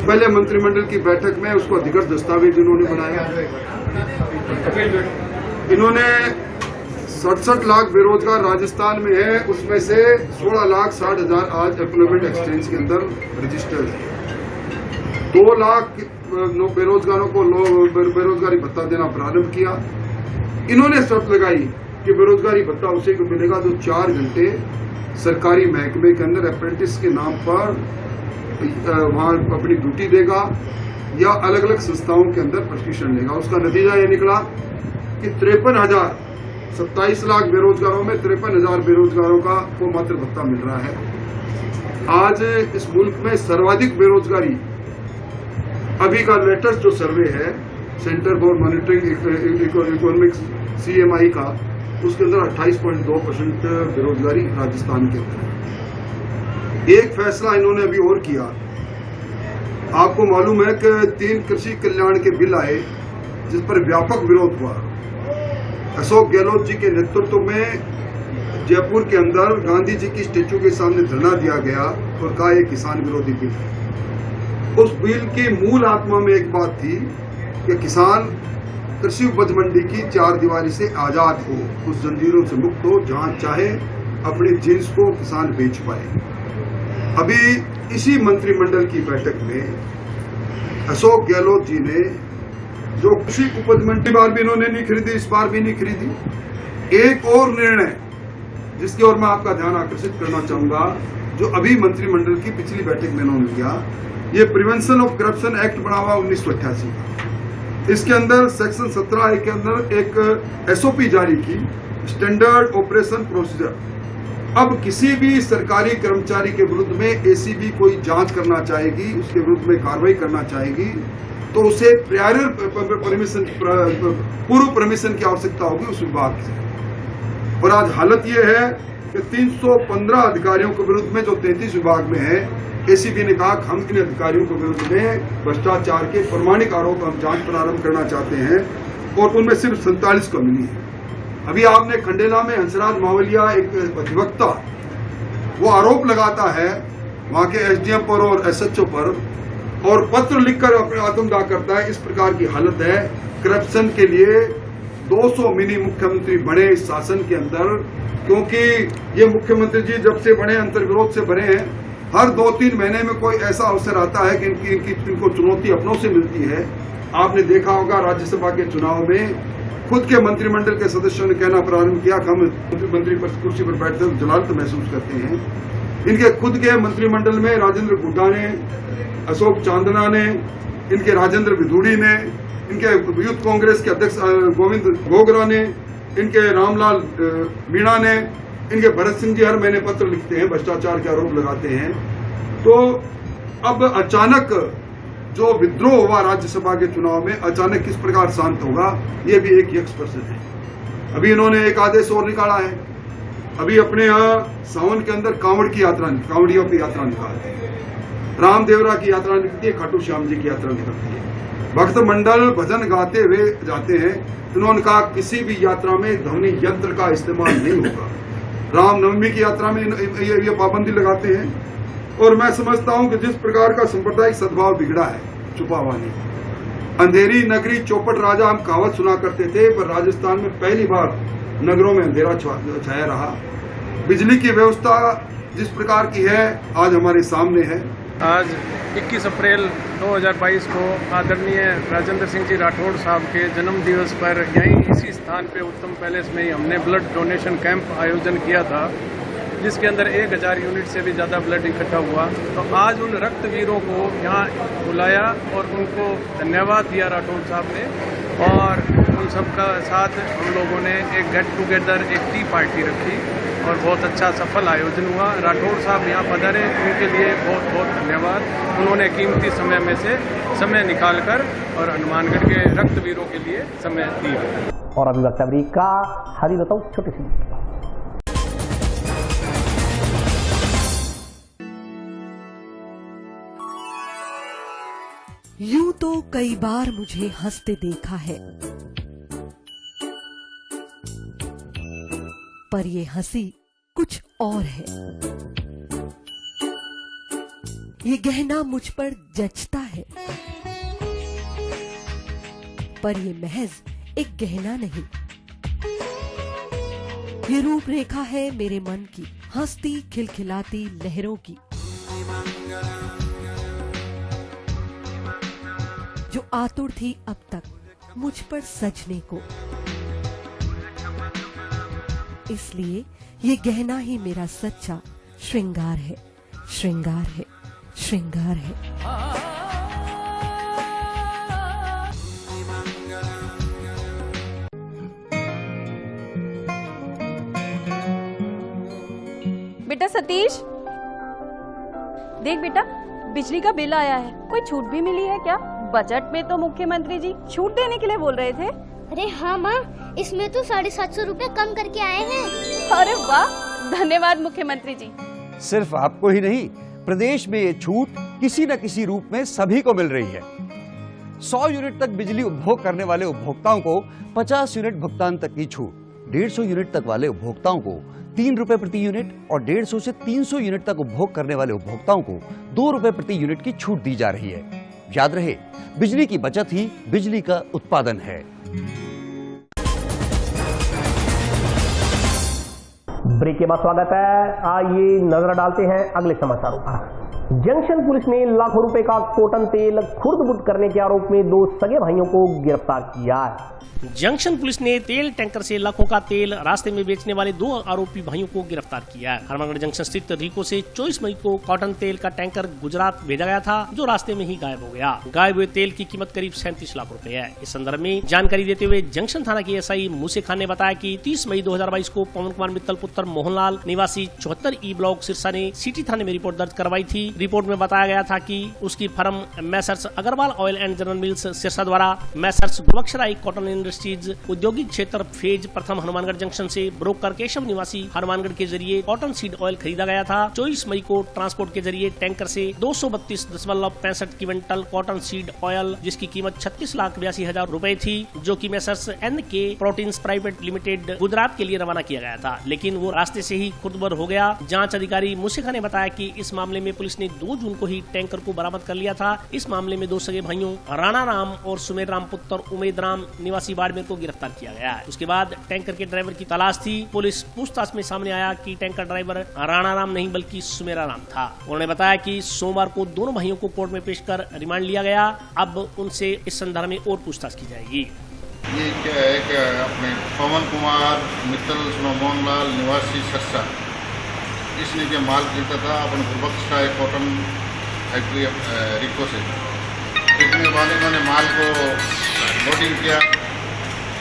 पहले मंत्रिमंडल की बैठक में उसको अधिकृत दस्तावेज इन्होंने बनाया। इन्होंने 67 लाख बेरोजगार राजस्थान में है, उसमें से 16,60,000 आज एम्प्लॉयमेंट एक्सचेंज के अंदर रजिस्टर्ड है। 2 लाख बेरोजगारों को बेरोजगारी भत्ता देना प्रारंभ किया। इन्होंने शर्त लगाई कि बेरोजगारी भत्ता उसे को मिलेगा जो 4 घंटे सरकारी महकमे के अंदर अप्रेंटिस के नाम पर वहां अपनी ड्यूटी देगा या अलग अलग संस्थाओं के अंदर प्रशिक्षण लेगा। उसका नतीजा ये निकला कि 27 लाख बेरोजगारों में 53,000 बेरोजगारों को मात्र भत्ता मिल रहा है। आज इस मुल्क में सर्वाधिक बेरोजगारी, अभी का लेटेस्ट जो सर्वे है centre for monitoring economics CMI का, उसके अंदर 28.2% बेरोजगारी राजस्थान के अंदर है। एक फैसला इन्होंने अभी और किया। आपको मालूम है कि 3 कृषि कल्याण के बिल आए जिस पर व्यापक विरोध हुआ। अशोक गहलोत जी के नेतृत्व में जयपुर के अंदर गांधी जी की स्टेच्यू के सामने धरना दिया गया और कहा यह किसान विरोधी बिल है। उस बिल की मूल आत्मा में एक बात थी कि किसान कृषि उपज मंडी की 4 दीवारी से आजाद हो, उस जंजीरों से मुक्त हो, जहां चाहे अपनी जिन्स को किसान बेच पाए। अभी इसी मंत्रिमंडल की बैठक में अशोक गहलोत जी ने जो कृषि उपज मंडी बार भी इन्होंने नहीं खरीदी, इस बार भी नहीं खरीदी। एक और निर्णय जिसकी ओर मैं आपका ध्यान आकर्षित करना चाहूंगा, जो अभी मंत्रिमंडल की पिछली बैठक में इन्होंने किया, ये प्रिवेंशन ऑफ करप्शन एक्ट बना हुआ 1988 का। इसके अंदर सेक्शन 17A के अंदर एक SOP जारी की, स्टैंडर्ड ऑपरेशन प्रोसीजर। अब किसी भी सरकारी कर्मचारी के विरुद्ध में ACB कोई जांच करना चाहेगी, उसके विरुद्ध में कार्रवाई करना चाहेगी, तो उसे पूर्व परमिशन की आवश्यकता होगी उस विभाग से। और आज हालत यह है कि 315 अधिकारियों के विरुद्ध में जो 33 विभाग में है, ACB ने कहा हम इन अधिकारियों के विरुद्ध में भ्रष्टाचार के प्रमाणिक आरोप हम जांच प्रारंभ करना चाहते हैं, और उनमें सिर्फ 47 को मिली है। अभी आपने खंडेला में हंसराज मावलिया, एक अधिवक्ता, वो आरोप लगाता है वहां के SDM पर और SHO पर, और पत्र लिखकर अपने आत्मदाह करता है। इस प्रकार की हालत है। करप्शन के लिए 200 मिनी मुख्यमंत्री बने इस शासन के अंदर, क्योंकि ये मुख्यमंत्री जी जब से बने अंतर्विरोध से बने हैं। हर 2-3 महीने में कोई ऐसा अवसर आता है कि इनको चुनौती अपनों से मिलती है। आपने देखा होगा राज्यसभा के चुनाव में खुद के मंत्रिमंडल के सदस्यों ने कहना प्रारंभ किया कि हम मंत्री पर कुर्सी पर बैठते हुए जलालत महसूस करते हैं। इनके खुद के मंत्रिमंडल में राजेंद्र गुड्डा ने, अशोक चांदना ने, इनके राजेंद्र विधूड़ी ने, इनके यूथ कांग्रेस के अध्यक्ष गोविंद गोगरा ने, इनके रामलाल मीणा ने, इनके भरत सिंह जी हर महीने पत्र लिखते हैं, भ्रष्टाचार के आरोप लगाते हैं। तो अब अचानक जो विद्रोह हुआ राज्यसभा के चुनाव में, अचानक किस प्रकार शांत होगा, ये भी एक यक्ष प्रश्न है। अभी इन्होंने एक आदेश और निकाला है। अभी अपने यहाँ सावन के अंदर कांवड़ियों की यात्रा निकालते हैं, रामदेवरा की यात्रा निकलती है, खाटू श्याम जी की यात्रा निकलती है। भक्त मंडल भजन गाते हुए जाते हैं। उन्होंने कहा किसी भी यात्रा में ध्वनि यंत्र का इस्तेमाल नहीं होगा। रामनवमी की यात्रा में ये पाबंदी लगाते हैं। और मैं समझता हूं कि जिस प्रकार का सांप्रदायिक सद्भाव बिगड़ा है, छुपा हुआ नहीं। अंधेरी नगरी चौपट राजा हम कहावत सुना करते थे, पर राजस्थान में पहली बार नगरों में अंधेरा छाया रहा। बिजली की व्यवस्था जिस प्रकार की है आज हमारे सामने है। आज 21 अप्रैल 2022 को आदरणीय राजेंद्र सिंह जी राठौड़ साहब के जन्म दिवस पर यहीं इसी स्थान पे उत्तम पैलेस में ही हमने ब्लड डोनेशन कैंप आयोजन किया था, जिसके अंदर 1000 यूनिट से भी ज़्यादा ब्लड इकट्ठा हुआ। तो आज उन रक्तवीरों को यहाँ बुलाया और उनको धन्यवाद दिया राठौड़ साहब ने, और उन सबका साथ हम लोगों ने एक गेट टुगेदर, एक टी पार्टी रखी और बहुत अच्छा सफल आयोजन हुआ। राठौड़ साहब यहाँ पधारे, उनके लिए बहुत बहुत धन्यवाद। उन्होंने कीमती समय में से समय निकालकर और हनुमानगढ़ के रक्तवीरों के लिए समय दिया। और अभी वक्तव्य का हरी बताऊं छोटी सी यूं तो कई बार मुझे हंसते देखा है, पर ये हंसी कुछ और है। ये गहना मुझ पर जचता है, पर ये महज एक गहना नहीं, ये रूपरेखा है मेरे मन की, हंसती खिलखिलाती लहरों की, जो आतुर थी अब तक मुझ पर सजने को। इसलिए ये गहना ही मेरा सच्चा श्रृंगार है, श्रृंगार है, श्रृंगार है। बेटा सतीश, देख बेटा, बिजली का बिल आया है। कोई छूट भी मिली है क्या? बजट में तो मुख्यमंत्री जी छूट देने के लिए बोल रहे थे। अरे हाँ माँ, इसमें तो 750 रुपए कम करके आए हैं। अरे वाह, धन्यवाद मुख्यमंत्री जी। सिर्फ आपको ही नहीं, प्रदेश में ये छूट किसी न किसी रूप में सभी को मिल रही है। 100 यूनिट तक बिजली उपभोग करने वाले उपभोक्ताओं को 50 यूनिट भुगतान तक की छूट, 150 यूनिट तक वाले उपभोक्ताओं को 3 रुपए प्रति यूनिट और 150 से 300 यूनिट तक उपभोग करने वाले उपभोक्ताओं को 2 रुपए प्रति यूनिट की छूट दी जा रही है। याद रहे, बिजली की बचत ही बिजली का उत्पादन है। ब्रेक के बाद स्वागत है। आइए नजर डालते हैं अगले समाचारों पर। जंक्शन पुलिस ने लाखों रुपए का कॉटन तेल खुर्द-बुर्द करने के आरोप में 2 सगे भाइयों को गिरफ्तार किया है। जंक्शन पुलिस ने तेल टैंकर से लाखों का तेल रास्ते में बेचने वाले 2 आरोपी भाइयों को गिरफ्तार किया है। हनुमानगढ़ जंक्शन स्थित रिको से 24 मई को कॉटन तेल का टैंकर गुजरात भेजा गया था, जो रास्ते में ही गायब हो गया। गायब हुए तेल की कीमत करीब 37 लाख रुपए है। इस संदर्भ में जानकारी देते हुए जंक्शन थाना के एसआई मूसे खान ने बताया कि 30 मई 2022 को पवन कुमार मित्तल पुत्र मोहनलाल निवासी 74 ई ब्लॉक सिरसा ने सिटी थाने में रिपोर्ट दर्ज करवाई थी। रिपोर्ट में बताया गया था कि उसकी फर्म messrs Agarwal oil and general mills Sirsa द्वारा मैसर्स गुलबख्शराई कॉटन इंडस्ट्रीज औद्योगिक क्षेत्र फेज प्रथम हनुमानगढ़ जंक्शन से ब्रोकर केशव निवासी हनुमानगढ़ के जरिए कॉटन सीड ऑयल खरीदा गया था। 24 मई को ट्रांसपोर्ट के जरिए टैंकर से 232.65 क्विंटल कॉटन सीड ऑयल, जिसकी कीमत 36,82,000 रुपए थी, जो कि Messrs NK proteins private limited Gujarat के लिए रवाना किया गया था, लेकिन वो रास्ते से ही खुर्द-बुर्द हो गया। जांच अधिकारी मुसिखा ने बताया कि इस मामले में पुलिस ने 2 जून को ही टैंकर को बरामद कर लिया था। इस मामले में 2 सगे भाइयों राणा राम और सुमेर राम पुत्र उमेद राम निवासी बाड़मेर को गिरफ्तार किया गया है। उसके बाद टैंकर के ड्राइवर की तलाश थी। पुलिस पूछताछ में सामने आया कि टैंकर ड्राइवर राणा राम नहीं बल्कि सुमेरा राम था। उन्होंने बताया कि सोमवार को दोनों भाइयों को कोर्ट में पेश कर रिमांड लिया गया। अब उनसे इस संदर्भ में और पूछताछ की जाएगी। ये क्या है कि अपने पवन कुमार मित्तल मोहनलाल निवासी सिरसा, इसने जो माल खरीदा था अपन गुलबख्शराई कॉटन फैक्ट्री रिको से, इसके बाद इन्होंने माल को लोडिंग किया।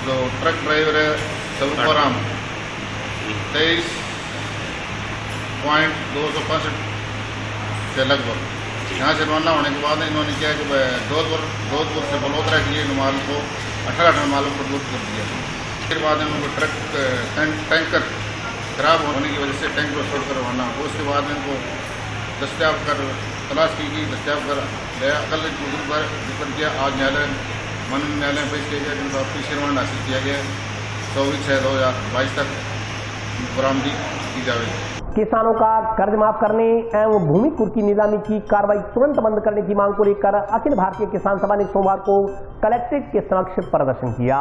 जो ट्रक ड्राइवर है सलूपाराम 23.265 से लगभग यहाँ से रवाना होने के बाद इन्होंने किया कि जोधपुर से बड़ोदरा के लिए माल को 18 टन माल को लोड कर दिया। फिर बाद इनको ट्रक टैंकर खराब होने की वजह से टैंकर छोड़कर रवाना हो। उसके बाद इनको दस्तियाब कर तलाश की गई, दस्तियाब कर गया। कल बुजुर्ग जिक्र किया, आज माननीय न्यायालय में पेश किया गया, जिनका पीछे रिमांड हासिल किया गया। 24/6/2022 तक बरामदी की जाएगी। किसानों का कर्ज माफ करने एवं भूमि कुर्की नीलामी की कार्रवाई तुरंत बंद करने की मांग को लेकर अखिल भारतीय किसान सभा ने सोमवार को कलेक्ट्रेट के समक्ष प्रदर्शन किया।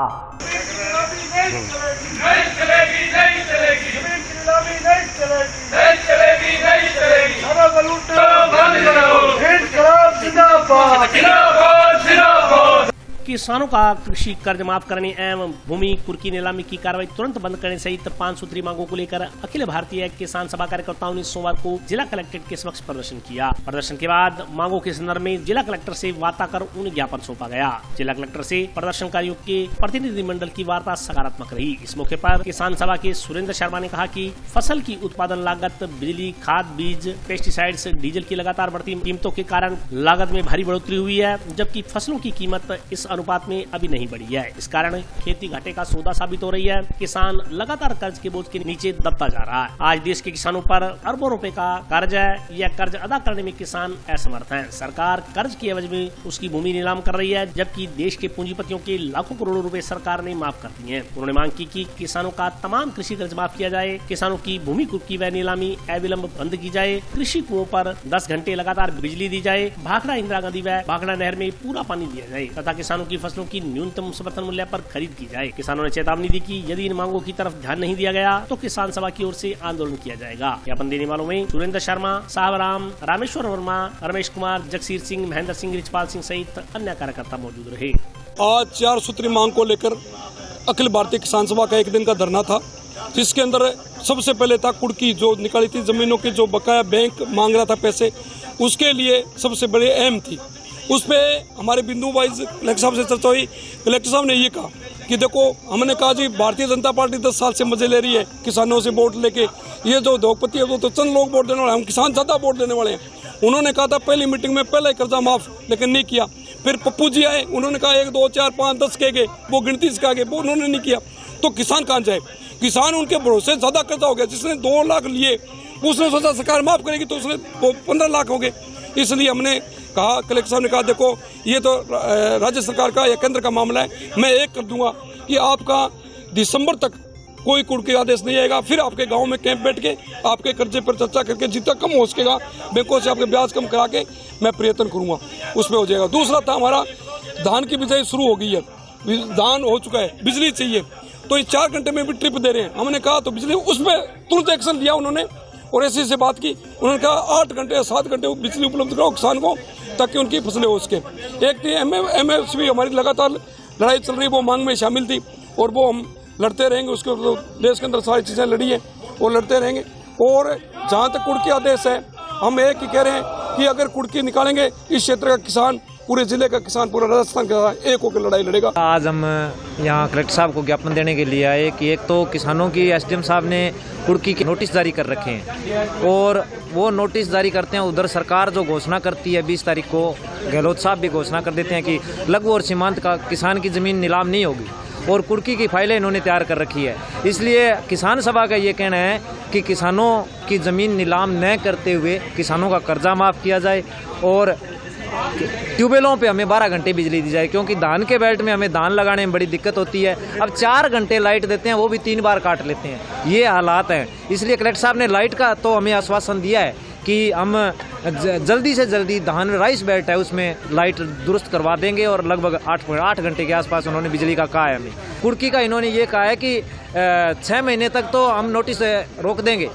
किसानों का कृषि कर्ज माफ करने एवं भूमि कुर्की नीलामी की कार्रवाई तुरंत बंद करने सहित 5 सूत्री मांगों को लेकर अखिल भारतीय किसान सभा कार्यकर्ताओं ने सोमवार को जिला कलेक्ट्रेट के समक्ष प्रदर्शन किया। प्रदर्शन के बाद मांगों के संदर्भ में जिला कलेक्टर से वार्ता कर उन्हें ज्ञापन सौंपा गया। जिला कलेक्टर से प्रदर्शनकारियों के प्रतिनिधिमंडल की वार्ता सकारात्मक रही। इस मौके पर किसान सभा के सुरेंद्र शर्मा ने कहा कि फसल की उत्पादन लागत, बिजली, खाद, बीज, पेस्टिसाइड्स, डीजल की लगातार बढ़ती कीमतों के कारण लागत में भारी बढ़ोतरी हुई है, जबकि फसलों की कीमत इस अनुपात अनुपात में अभी नहीं बढ़ी है। इस कारण खेती घाटे का सौदा साबित हो रही है। किसान लगातार कर्ज के बोझ के नीचे दबता जा रहा है। आज देश के किसानों पर अरबों रुपए का कर्ज है। यह कर्ज अदा करने में किसान असमर्थ हैं। सरकार कर्ज की एवज में उसकी भूमि नीलाम कर रही है, जबकि देश के पूंजीपतियों के लाखों करोड़ों रुपए सरकार ने माफ कर दिए हैं। उन्होंने मांग की कि किसानों का तमाम कृषि कर्ज माफ किया जाए, किसानों की भूमि कुर्की व नीलामी अविलंब बंद की जाए, कृषि कुओं पर 10 घंटे लगातार बिजली दी जाए, भाखड़ा इंदिरा गांधी व भाखड़ा नहर में पूरा पानी दिया जाए तथा किसानों की फसलों की न्यूनतम समर्थन मूल्य पर खरीद की जाए। किसानों ने चेतावनी दी कि यदि इन मांगों की तरफ ध्यान नहीं दिया गया तो किसान सभा की ओर से आंदोलन किया जाएगा। ज्ञापन देने वालों में सुरेंद्र शर्मा, साहबराम, रामेश्वर वर्मा, रमेश कुमार, जगसीर सिंह, महेंद्र सिंह, रिचपाल सिंह सहित अन्य कार्यकर्ता मौजूद रहे। आज 4 सूत्री मांग को लेकर अखिल भारतीय किसान सभा का एक दिन का धरना था, जिसके अंदर सबसे पहले था कुड़की जो निकाली थी, जमीनों की जो बकाया बैंक मांग रहा था पैसे, उसके लिए सबसे बड़ी अहम थी। उस पे हमारे बिंदु वाइज कलेक्टर साहब से चर्चा हुई। कलेक्टर साहब ने ये कहा कि देखो, हमने कहा जी भारतीय जनता पार्टी 10 साल से मजे ले रही है किसानों से वोट लेके, ये जो उद्योगपति है वो तो चंद लोग वोट देने वाले, हम किसान ज्यादा वोट देने वाले हैं। उन्होंने कहा था पहली मीटिंग में पहले कर्जा माफ, लेकिन नहीं किया। फिर पप्पू जी आए, उन्होंने कहा 1, 2, 4, 5, 10 कह गए, वो गिनती सिखा गए, वो उन्होंने नहीं किया। तो किसान कहाँ जाए? किसान उनके भरोसे ज्यादा कर्जा हो गया। जिसने 2 लाख लिए उसने सोचा सरकार माफ करेगी तो उसने 15 लाख हो गए। इसलिए हमने कहा, कलेक्टर साहब ने कहा देखो ये तो राज्य सरकार का या केंद्र का मामला है, मैं एक कर दूंगा कि आपका दिसंबर तक कोई कुड़की आदेश नहीं आएगा। फिर आपके गांव में कैंप बैठ के आपके कर्जे पर चर्चा करके जितना कम हो सकेगा बैंकों से आपके ब्याज कम करा के मैं प्रयत्न करूंगा, उसमें हो जाएगा। दूसरा था हमारा धान की बिजाई शुरू हो गई है, धान हो चुका है, बिजली चाहिए, तो ये 4 घंटे में भी ट्रिप दे रहे हैं। हमने कहा तो बिजली, उसमें तुरंत एक्शन लिया उन्होंने और ऐसी से बात की। उन्होंने कहा 8 घंटे या 7 घंटे बिजली उपलब्ध कराओ किसान को ताकि उनकी फसलें हो सके। एक थी MSP, हमारी लगातार लड़ाई चल रही, वो मांग में शामिल थी और वो हम लड़ते रहेंगे। उसके देश के अंदर सारी चीजें लड़ी है और लड़ते रहेंगे। और जहाँ तक कुड़की आदेश है, हम एक ही कह रहे हैं कि अगर कुड़की निकालेंगे इस क्षेत्र का किसान, पूरे जिले का किसान, पूरा राजस्थान का एक होकर लड़ाई लड़ेगा। आज हम यहाँ कलेक्टर साहब को ज्ञापन देने के लिए आए कि एक तो किसानों की SDM साहब ने कुड़की के नोटिस जारी कर रखे हैं और वो नोटिस जारी करते हैं, उधर सरकार जो घोषणा करती है 20 तारीख को, गहलोत साहब भी घोषणा कर देते हैं कि लघु और सीमांत का किसान की जमीन नीलाम नहीं होगी और कुड़की की फाइलें इन्होंने तैयार कर रखी है। इसलिए किसान सभा का ये कहना है कि किसानों की ज़मीन नीलाम न करते हुए किसानों का कर्जा माफ़ किया जाए और ट्यूबवेलों पे हमें 12 घंटे बिजली दी जाए, क्योंकि धान के बेल्ट में हमें धान लगाने में बड़ी दिक्कत होती है। अब 4 घंटे लाइट देते हैं, वो भी 3 बार काट लेते हैं, ये हालात हैं। इसलिए कलेक्टर साहब ने लाइट का तो हमें आश्वासन दिया है कि हम जल्दी से जल्दी धान राइस बेल्ट है उसमें लाइट दुरुस्त करवा देंगे और लगभग 8 घंटे के आसपास उन्होंने बिजली का कहा है हमें। कुड़की का इन्होंने ये कहा है कि 6 महीने तक तो हम नोटिस रोक देंगे,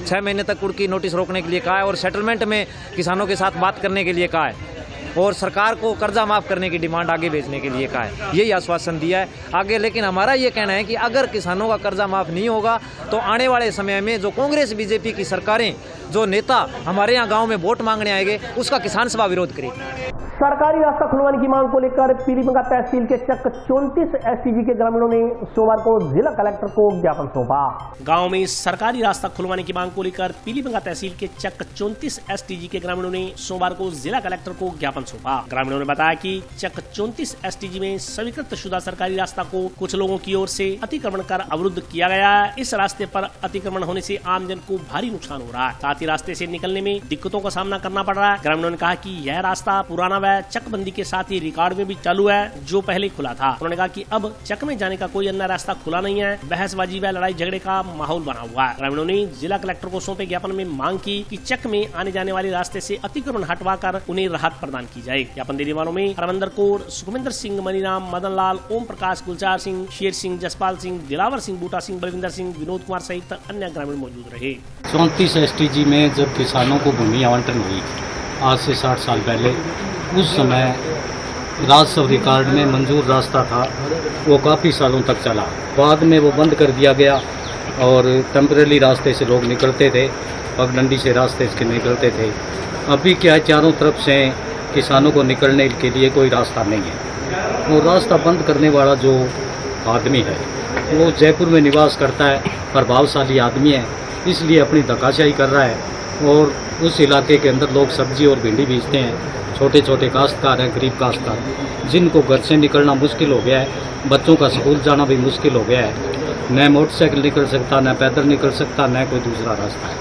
6 महीने तक कुड़की नोटिस रोकने के लिए कहा है और सेटलमेंट में किसानों के साथ बात करने के लिए कहा है और सरकार को कर्जा माफ करने की डिमांड आगे भेजने के लिए कहा है। यही आश्वासन दिया है आगे। लेकिन हमारा ये कहना है कि अगर किसानों का कर्जा माफ नहीं होगा तो आने वाले समय में जो कांग्रेस BJP की सरकारें, जो नेता हमारे यहाँ गांव में वोट मांगने आएंगे, उसका किसान सभा विरोध करेगी। सरकारी रास्ता खुलवाने की मांग को लेकर पीलीभीत तहसील के चक 34 STG के ग्रामीणों ने सोमवार को जिला कलेक्टर को ज्ञापन सौंपा। गांव में सरकारी रास्ता खुलवाने की मांग को लेकर पीलीभीत तहसील के चक 34 STG के ग्रामीणों ने सोमवार को जिला कलेक्टर को ज्ञापन सौंपा। ग्रामीणों ने बताया कि चक 34 STG में स्वीकृत शुदा सरकारी रास्ता को कुछ लोगों की ओर से अतिक्रमण कर अवरुद्ध किया गया है। इस रास्ते पर अतिक्रमण होने से आमजन को भारी नुकसान हो रहा है, साथ ही रास्ते से निकलने में दिक्कतों का सामना करना पड़ रहा है। ग्रामीणों ने कहा कि यह रास्ता पुराना चकबंदी के साथ ही रिकॉर्ड में भी चालू है जो पहले खुला था। उन्होंने कहा कि अब चक में जाने का कोई अन्य रास्ता खुला नहीं है, बहसबाजी व लड़ाई झगड़े का माहौल बना हुआ है। ग्रामीणों ने जिला कलेक्टर को सौंपे ज्ञापन में मांग की कि चक में आने जाने वाले रास्ते से अतिक्रमण हटवाकर उन्हें राहत प्रदान की जाए। ज्ञापन देने वालों में हरमंदर कौर, सुखविंदर सिंह, मनीराम, मदन लाल, ओम प्रकाश, गुलजार सिंह, शेर सिंह, जसपाल सिंह, दिलावर सिंह, बूटा सिंह, बलविंदर सिंह, विनोद कुमार सहित अन्य ग्रामीण मौजूद रहे। 34 STG में जब किसानों को भूमि आवंटन हुई आज से 60 साल पहले, उस समय राजस्व रिकॉर्ड में मंजूर रास्ता था, वो काफ़ी सालों तक चला। बाद में वो बंद कर दिया गया और टेम्परेरी रास्ते से लोग निकलते थे, पगडंडी से रास्ते से निकलते थे। अभी क्या है, चारों तरफ से किसानों को निकलने के लिए कोई रास्ता नहीं है। वो रास्ता बंद करने वाला जो आदमी है वो जयपुर में निवास करता है, प्रभावशाली आदमी है, इसलिए अपनी धक्काशाही कर रहा है और उस इलाके के अंदर लोग सब्जी और भिंडी बेचते हैं। छोटे छोटे काश्तकार हैं, गरीब काश्तकार, जिनको घर से निकलना मुश्किल हो गया है, बच्चों का स्कूल जाना भी मुश्किल हो गया है। न मोटरसाइकिल निकल सकता, न पैदल निकल सकता, न कोई दूसरा रास्ता है।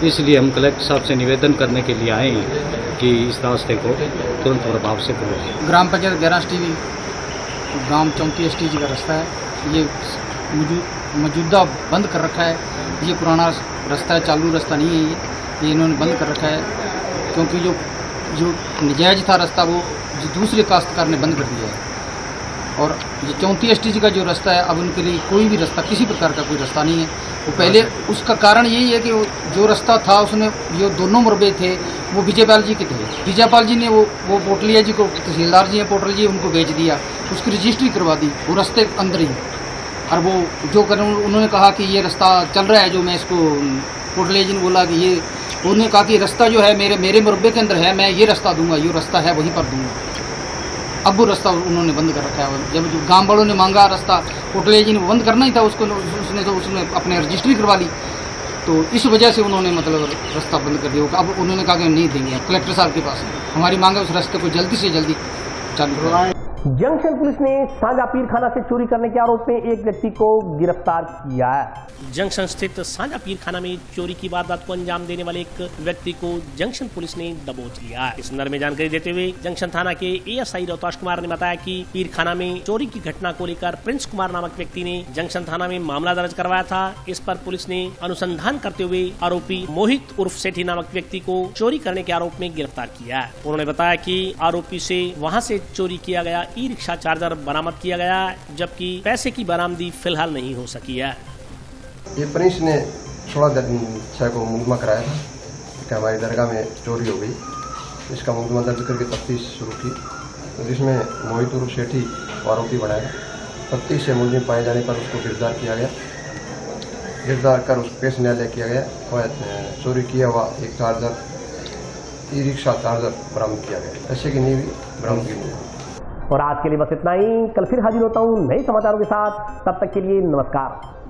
इसलिए हम कलेक्टर साहब से निवेदन करने के लिए आए हैं कि इस रास्ते को तुरंत प्रभाव से खोलें। ग्राम पंचायत गैराज टीवी गांव 34 STG का रास्ता है, ये मौजूदा बंद कर रखा है। ये पुराना रास्ता है, चालू रास्ता नहीं है। ये इन्होंने बंद कर रखा है क्योंकि जो नजायज था रास्ता वो दूसरे काश्तकार ने बंद कर दिया है। और ये 34 STG का जो रास्ता है, अब उनके लिए कोई भी रास्ता, किसी प्रकार का कोई रास्ता नहीं है। वो पहले उसका कारण यही है कि जो रास्ता था उसमें जो दोनों मुरबे थे वो विजयपाल जी के थे। विजयपाल जी ने वो पोटलिया जी को, तहसीलदार जी हैं पोटल जी, उनको बेच दिया, उसकी रजिस्ट्री करवा दी वो रास्ते के अंदर ही। और वो जो कर उन्होंने कहा कि ये रास्ता चल रहा है, जो मैं इसको पोटलिया जी ने बोला कि ये, उन्होंने कहा कि रास्ता जो है मेरे मुरबे के अंदर है, मैं ये रास्ता दूंगा, ये रास्ता है वहीं पर दूंगा। अब वो रास्ता उन्होंने बंद कर रखा है। जब गांव वालों ने मांगा रास्ता, पोटलिया जी ने बंद करना ही था उसको, उसने अपने रजिस्ट्री करवा ली। तो इस वजह से उन्होंने मतलब रास्ता बंद कर दिया। अब उन्होंने कहा कि नहीं देंगे, कलेक्टर साहब के पास हमारी मांग है उस रास्ते को जल्दी से जल्दी चालू करवाएं। जंक्शन पुलिस ने साझा पीरखाना से चोरी करने के आरोप में एक व्यक्ति को गिरफ्तार किया है। जंक्शन स्थित साझा पीरखाना में चोरी की वारदात को अंजाम देने वाले एक व्यक्ति को जंक्शन पुलिस ने दबोच लिया है। इस संदर्भ में जानकारी देते हुए जंक्शन थाना के ASI रोहताश कुमार ने बताया कि पीरखाना में चोरी की घटना को लेकर प्रिंस कुमार नामक व्यक्ति ने जंक्शन थाना में मामला दर्ज करवाया था। इस पर पुलिस ने अनुसंधान करते हुए आरोपी मोहित उर्फ सेठी नामक व्यक्ति को चोरी करने के आरोप में गिरफ्तार किया है। उन्होंने बताया कि आरोपी से वहां से चोरी किया गया ई-रिक्शा चार्जर बरामद किया गया, जबकि पैसे की बरामदी फिलहाल नहीं हो सकी है। ये प्रिंस ने 16 छः को मुकदमा कराया था कि हमारी दरगाह में चोरी हो गई। इसका मुकदमा दर्ज करके तफ्तीश शुरू की, तो जिसमें मोहित उर्फ सेठी आरोपी बनाया। तफ्तीश से मुलजिम पाए जाने पर उसको गिरफ्तार किया गया। गिरफ्तार कर उसको पेश न्यायालय किया गया और चोरी किया हुआ एक चार्जर ई-रिक्शा चार्जर बरामद किया गया। पैसे की नींव बरामद की गई। और आज के लिए बस इतना ही। कल फिर हाजिर होता हूँ नए समाचारों के साथ। तब तक के लिए नमस्कार।